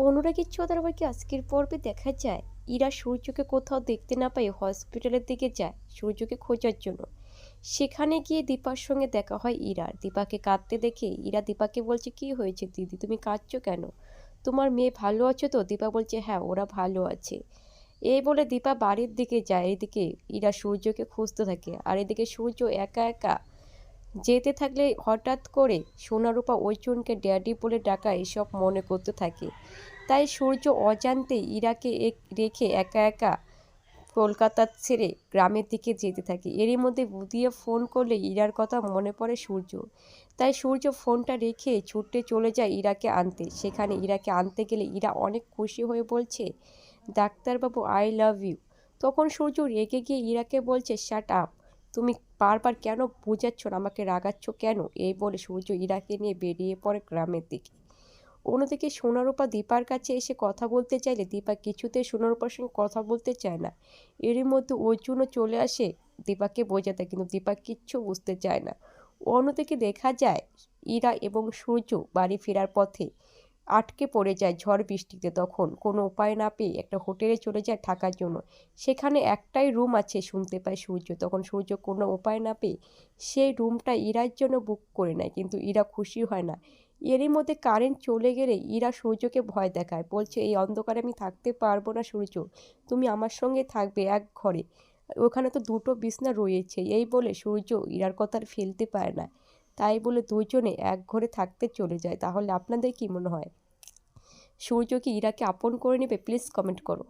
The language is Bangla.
অনুরাগীর ছোঁয়ার আজকের পর্বে দেখা যায় ইরা সূর্যকে কোথাও দেখতে না পেয়ে হসপিটালের দিকে যায় সূর্যকে খোঁজার জন্য। সেখানে গিয়ে দীপার সঙ্গে দেখা হয় ইরার। দীপাকে কাঁদতে দেখে ইরা দীপাকে বলছে, কি হয়েছে দিদি, তুমি কাঁদছো কেন? তোমার মেয়ে ভালো আছে তো? দীপা বলছে, হ্যাঁ ওরা ভালো আছে। এই বলে দীপা বাড়ির দিকে যায়। এদিকে ইরা সূর্যকে খুঁজতে থাকে, আর এদিকে সূর্য একা একা যেতে থাকলে হঠাৎ করে সোনারূপা অর্জুনকে ড্যাডি বলে ডাকা এসব মনে করতে থাকে। তাই সূর্য অজান্তেই ইরাকে রেখে একা একা কলকাতা ছেড়ে গ্রামের দিকে যেতে থাকে। এরই মধ্যে বুদিয়ে ফোন করলে ইরার কথা মনে পড়ে সূর্য। তাই সূর্য ফোনটা রেখে ছুটে চলে যায় ইরাকে আনতে। সেখানে ইরাকে আনতে গেলে ইরা অনেক খুশি হয়ে বলছে, ডাক্তারবাবু আই লাভ ইউ। তখন সূর্য রেগে গিয়ে ইরাকে বলছে, শাট আপ, তুমি বারবার কেন বোঝাচ্ছ না, আমাকে রাগাচ্ছ কেন? এই বলে সূর্য ইরাকে নিয়ে বেরিয়ে পড়ে গ্রামের দিকে। অন্যদিকে সোনারূপা দীপার কাছে এসে কথা বলতে চাইলে দীপা কিছুতেই সোনারূপার সঙ্গে কথা বলতে চায় না। এরই মধ্যে অর্জুনও চলে আসে দীপাকে বোঝাতে, কিন্তু দীপা কিচ্ছু বুঝতে চায় না। অন্যদিকে দেখা যায় ইরা এবং সূর্য বাড়ি ফেরার পথে আটকে পড়ে যায় ঝড় বৃষ্টিতে। তখন কোনো উপায় না পেয়ে একটা হোটেলে চলে যায় থাকার জন্য। সেখানে একটাই রুম আছে শুনতে পায় সূর্য। তখন সূর্য কোনো উপায় না পেয়ে সেই রুমটা ইরার জন্য বুক করে নেয়, কিন্তু ইরা খুশি হয় না। এরই মধ্যে কারেন্ট চলে গেলে ইরা সূর্যকে ভয় দেখায়, বলছে, এই অন্ধকারে আমি থাকতে পারবো না সূর্য, তুমি আমার সঙ্গে থাকবে এক ঘরে, ওখানে তো দুটো বিছনা রয়েছে। এই বলে সূর্য ইরার কথা আর ফেলতে পারে না। তাই বলে দুজনে এক ঘরে থাকতে চলে যায়। তাহলে আপনাদের কি মনে হয়, সূর্য কি ইরাকে আপন করে নেবে? প্লিজ কমেন্ট করো।